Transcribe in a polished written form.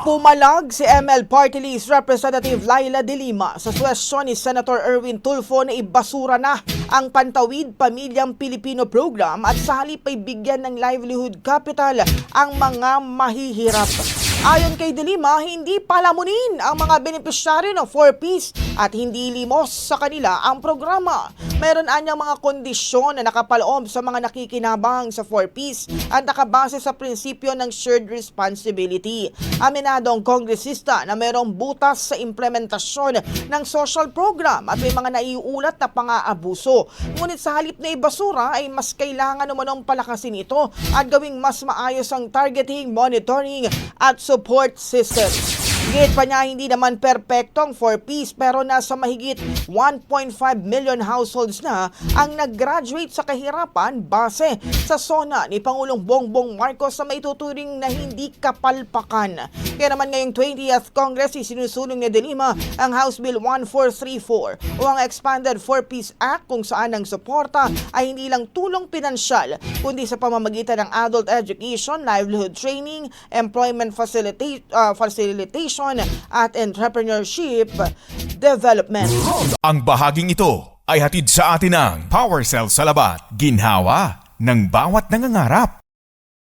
Pumalag si ML Party List Representative Laila De Lima sa suwestyon ni Senator Erwin Tulfo na ibasura na ang Pantawid Pamilyang Pilipino program at sa halip ay bigyan ng livelihood capital ang mga mahihirap. Ayon kay De Lima, hindi palamunin ang mga benepisyaryo ng 4Ps at hindi limos sa kanila ang programa. Meron anyang mga kondisyon na nakapaloob sa mga nakikinabang sa 4Ps at nakabase sa prinsipyo ng shared responsibility. Aminadong kongresista na merong butas sa implementasyon ng social program at may mga naiulat na pang-aabuso. Ngunit sa halip na ibasura ay mas kailangan umanong palakasin ito at gawing mas maayos ang targeting, monitoring at support system. Higit pa niya, hindi naman perpektong 4Ps pero nasa mahigit 1.5 million households na ang nag-graduate sa kahirapan base sa SONA ni Pangulong Bongbong Marcos na maituturing na hindi kapalpakan. Kaya naman ngayong 20th Congress isinusulong ni De Lima ang House Bill 1434 o ang Expanded 4Ps Act kung saan ang suporta ay hindi lang tulong pinansyal kundi sa pamamagitan ng adult education, livelihood training, employment facilitation at entrepreneurship development. Ang bahaging ito ay hatid sa atin ng Power Cell Salabat, ginhawa ng bawat nangangarap.